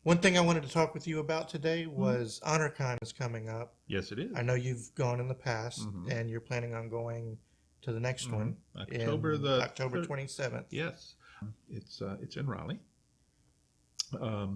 One thing I wanted to talk with you about today Mhm. was Honorcon is coming up. Yes, it I is. know you've gone in the past Mm-hmm. and you're planning on going to the next Mm-hmm. one October in the October third. 27th. Yes, it's in Raleigh.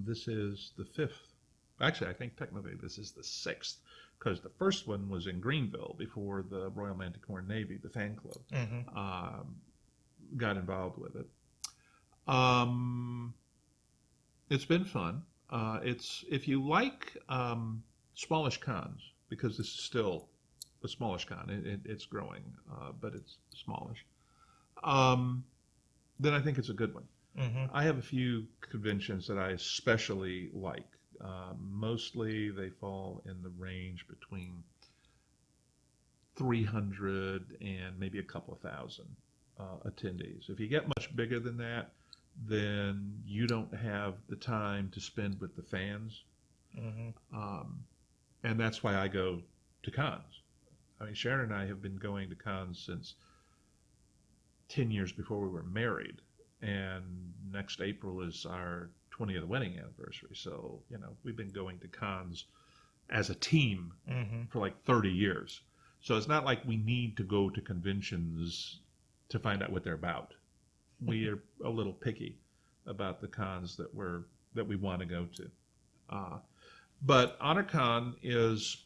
This is the fifth. Actually, I think technically this is the sixth because the first one was in Greenville before the Royal Manticore Navy, the fan club, Hmm. um, got involved with it. Um, it's been fun. It's if you like smallish cons because this is still a smallish con. It's growing, but it's smallish. Um, then I think it's a good one. Hmm. I have a few conventions that I especially like. Mostly they fall in the range between 300 and maybe a couple of thousand attendees. If you get much bigger than that, then you don't have the time to spend with the fans. Hmm. Um, and that's why I go to cons. I mean, Sharon and I have been going to cons since 10 years before we were married. And next April is our 20th wedding anniversary. So, we've been going to cons as a team Hmm. for like 30 years. So it's not like we need to go to conventions to find out what they're about. We are a little picky about the cons that we want to go to. Uh, but Honorcon is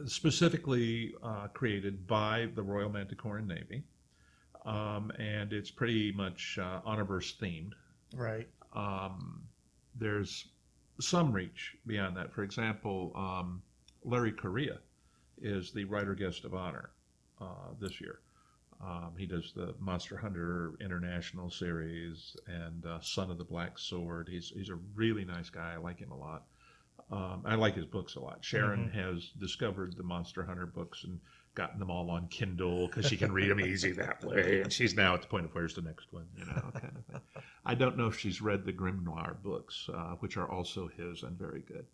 specifically created by the Royal Manticoran Navy, and it's pretty much Honorverse themed. Right. Um, there's some reach beyond that. For example, Larry Correa is the writer guest of honor this year. He does the Monster Hunter International series and Son of the Black Sword. He's a really nice guy. I like him a lot. I like his books a lot. Sharon Hmm. has discovered the Monster Hunter books and gotten them all on Kindle because she can read them easy that way. And she's now at the point of where's the next one, kind of thing. I don't know if she's read the Grimoire books, which are also his and very good.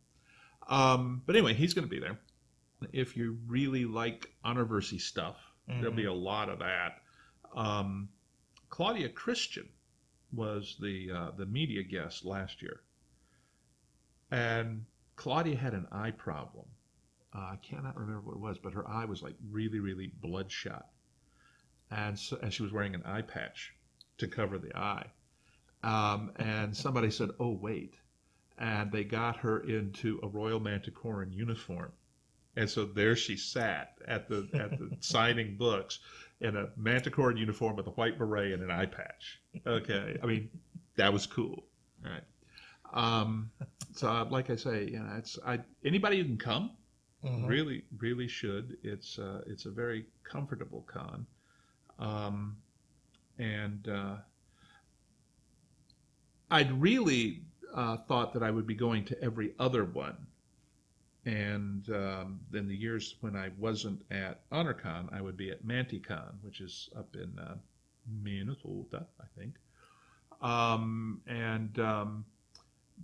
But anyway, he's going to be there. If you really like Honorversy stuff, there'll be Hmm. a lot of that. Um, Claudia Christian was the media guest last year, and Claudia had an eye problem. I cannot remember what it was, but her eye was like really, really bloodshot, and she was wearing an eye patch to cover the eye. And somebody said, "Oh, wait," and they got her into a Royal Manticoran uniform. And so there she sat at the signing books in a Manticoran uniform with a white beret and an eye patch. Okay, I mean that was cool. All right. Um, so like I say, anybody who can come Hmm. really really should. It's a very comfortable con, um, and I'd really thought that I would be going to every other one. And then the years when I wasn't at Honorcon, I would be at Manticon, which is up in Minnesota, I think. And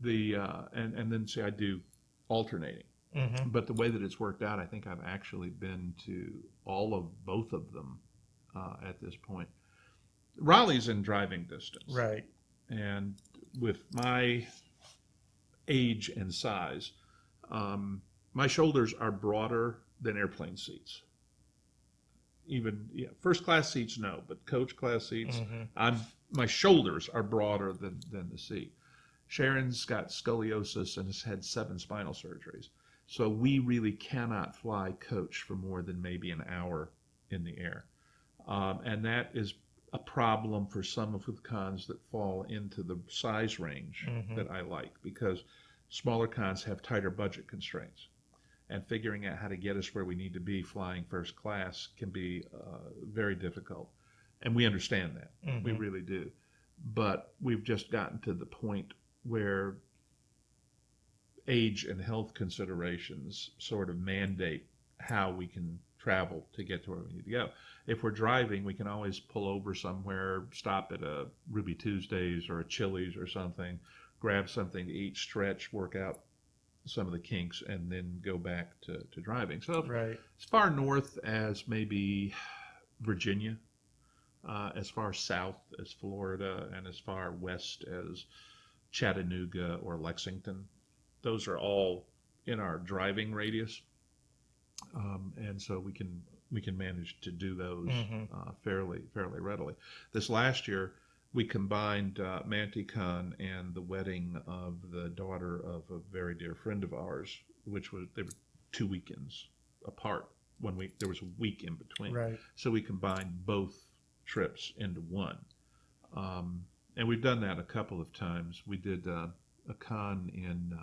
the and then see, I do alternating. Hmm. But the way that it's worked out, I think I've actually been to all of both of them at this point. Raleigh's in driving distance, Right. and with my age and size, um, my shoulders are broader than airplane seats. Even first class seats, no, but coach class seats, Hmm. I'm my shoulders are broader than the seat. Sharon's got scoliosis and has had 7 spinal surgeries, so we really cannot fly coach for more than maybe an hour in the air, and that is a problem for some of the cons that fall into the size range Hmm. that I like because smaller cons have tighter budget constraints and figuring out how to get us where we need to be flying first class can be very difficult. And we understand that. We Hmm. really do. But we've just gotten to the point where age and health considerations sort of mandate how we can travel to get to where we need to go. If we're driving, we can always pull over somewhere, stop at a Ruby Tuesdays or a Chili's or something, grab something to eat, stretch, work out some of the kinks, and then go back to driving. So Right. as far north as maybe Virginia, as far south as Florida, and as far west as Chattanooga or Lexington. Those are all in our driving radius, and so we can manage to do those fairly readily. This last year, we combined MantiCon and the wedding of the daughter of a very dear friend of ours, they were 2 weekends apart. There was a week in between, Right. so we combined both trips into one. And we've done that a couple of times. We did a con in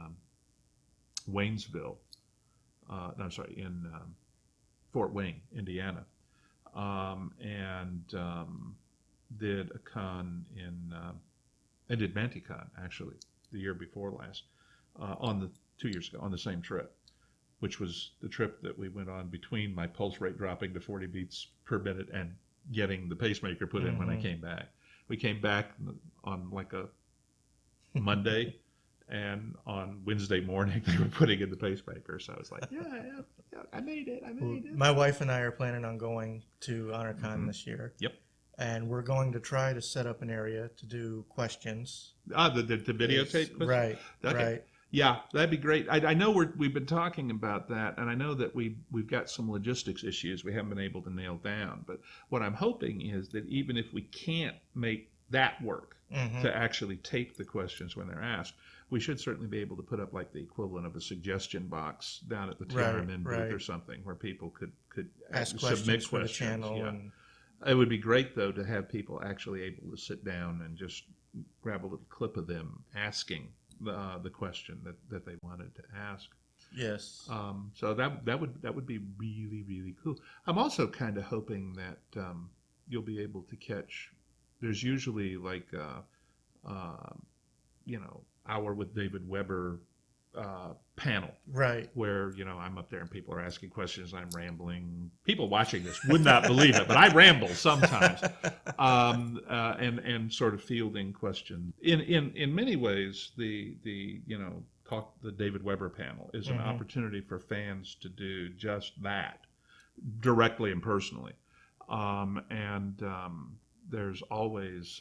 Waynesville. In Fort Wayne, Indiana, and did a con I did MantiCon actually the year before last, 2 years ago on the same trip, which was the trip that we went on between my pulse rate dropping to 40 beats per minute and getting the pacemaker put in when I came back. We came back on like a Monday, and on Wednesday morning they were putting in the pacemaker. So I was like, yeah, I made it. My wife and I are planning on going to Honorcon this year. Yep. And we're going to try to set up an area to do questions. The videotape? Right, okay. Right. Yeah, that'd be great. I know we've been talking about that, and I know that we've got some logistics issues we haven't been able to nail down. But what I'm hoping is that even if we can't make that work to actually tape the questions when they're asked, we should certainly be able to put up like the equivalent of a suggestion box down at the TRMN booth or something where people could ask submit questions for the channel. Yeah. And it would be great, though, to have people actually able to sit down and just grab a little clip of them asking the question that they wanted to ask. Yes. So that would be really, really cool. I'm also kind of hoping that you'll be able to catch. There's usually like Hour with David Weber panel, right, where I'm up there and people are asking questions, I'm rambling. People watching this would not believe it, but I ramble sometimes, and sort of fielding questions. In many ways, the David Weber panel is an opportunity for fans to do just that, directly and personally, there's always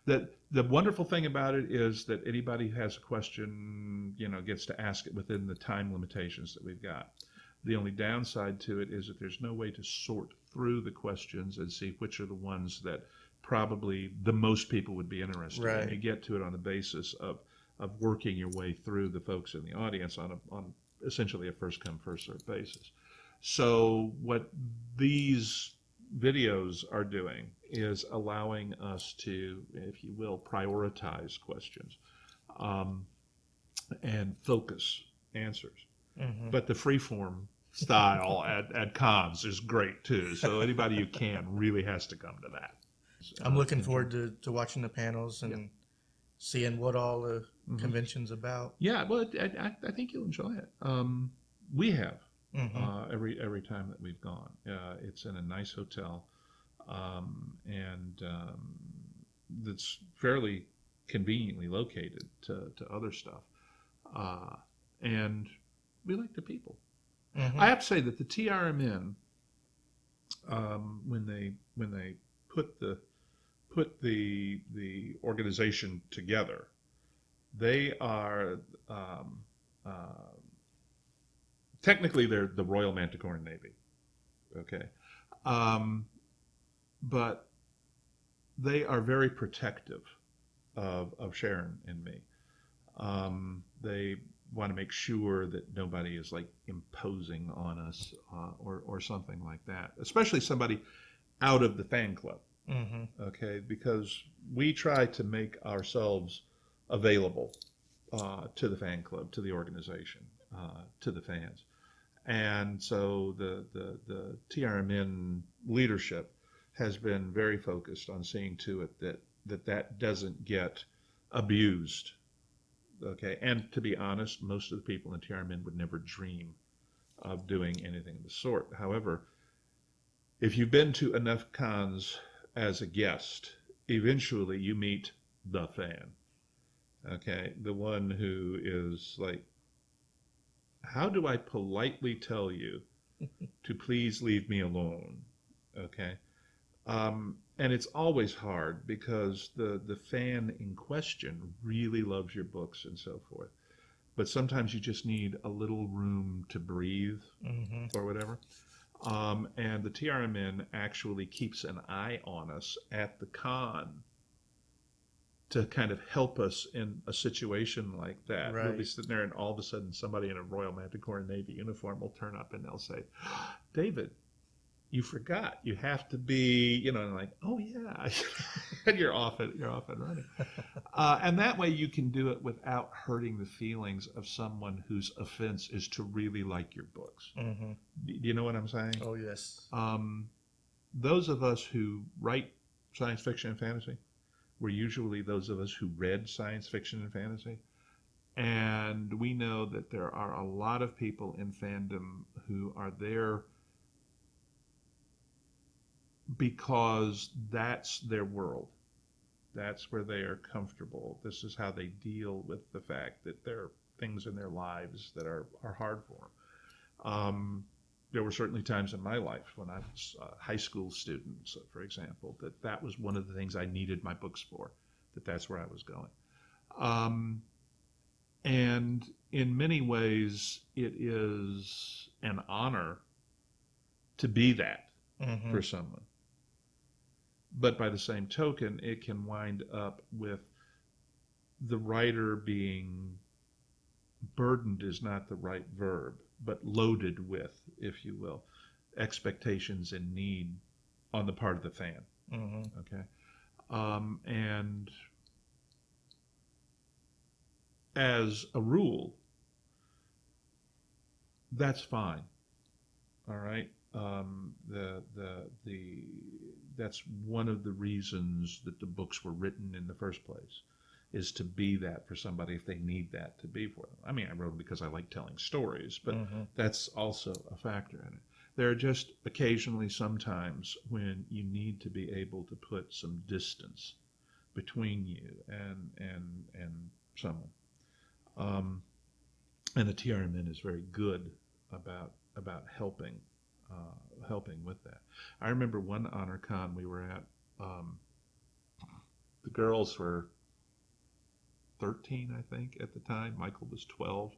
the wonderful thing about it is that anybody who has a question, gets to ask it within the time limitations that we've got. The only downside to it is that there's no way to sort through the questions and see which are the ones that probably the most people would be interested in. You get to it on the basis of working your way through the folks in the audience on essentially a first come, first served basis. So what these videos are doing is allowing us to, if you will, prioritize questions and focus answers. But the freeform style at cons is great too. So anybody who can really has to come to that. I'm looking forward to watching the panels and seeing what all the convention's about. Yeah, well, I think you'll enjoy it. We have. Every time that we've gone. It's in a nice hotel, and that's fairly conveniently located to other stuff. And we like the people. I have to say that the TRMN, when they put the organization together, they are technically, they're the Royal Manticoran Navy, okay? But they are very protective of Sharon and me. They want to make sure that nobody is like imposing on us or something like that, especially somebody out of the fan club, okay? Because we try to make ourselves available to the fan club, to the organization, to the fans. And so the TRMN leadership has been very focused on seeing to it that doesn't get abused. Okay, and to be honest, most of the people in TRMN would never dream of doing anything of the sort. However, if you've been to enough cons as a guest, eventually you meet the fan. Okay, the one who is like, how do I politely tell you to please leave me alone? Okay. And it's always hard because the fan in question really loves your books and so forth. But sometimes you just need a little room to breathe Mm-hmm. or whatever. And the TRMN actually keeps an eye on us at the con to kind of help us in a situation like that. We'll be Right. sitting there and all of a sudden somebody in a Royal Manticore Navy uniform will turn up and they'll say, David, you forgot. You have to be, and like, oh yeah, and you're off and running. And that way you can do it without hurting the feelings of someone whose offense is to really like your books. Mm-hmm. Do you know what I'm saying? Oh, yes. Those of us who write science fiction and fantasy were usually those of us who read science fiction and fantasy. And we know that there are a lot of people in fandom who are there because that's their world. That's where they are comfortable. This is how they deal with the fact that there are things in their lives that are hard for them. There were certainly times in my life when I was a high school student, so for example, that was one of the things I needed my books for, that's where I was going. And in many ways, it is an honor to be that Mm-hmm. for someone. But by the same token, it can wind up with the writer being burdened is not the right verb, but loaded with, if you will, expectations and need on the part of the fan. Mm-hmm. Okay. And as a rule, that's fine. All right. That's one of the reasons that the books were written in the first place, is to be that for somebody if they need that to be for them. I mean, I wrote them because I like telling stories, but Mm-hmm. that's also a factor in it. There are just occasionally sometimes when you need to be able to put some distance between you and someone. And the TRMN is very good about helping with that. I remember one Honorcon we were at. The girls were 13, I think, at the time. Michael was 12,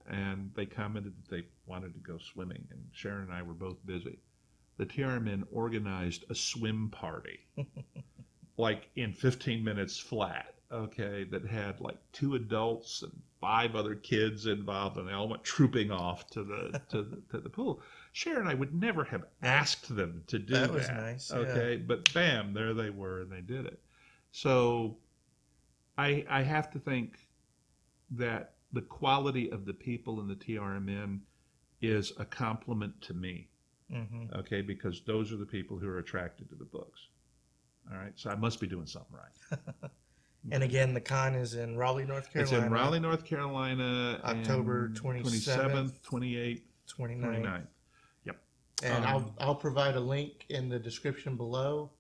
and they commented that they wanted to go swimming, and Sharon and I were both busy. The TRMN organized a swim party, like in 15 minutes flat, okay, that had like 2 adults and 5 other kids involved, and they all went trooping off to the pool. Sharon and I would never have asked them to do that. That was nice, yeah. Okay, but bam, there they were, and they did it. So I have to think that the quality of the people in the TRMN is a compliment to me, Mm-hmm. okay, because those are the people who are attracted to the books. All right, so I must be doing something right. And again, the con is in Raleigh, North Carolina. It's in Raleigh, North Carolina, October 27th, 28th, 29th. 29th. Yep. And I'll provide a link in the description below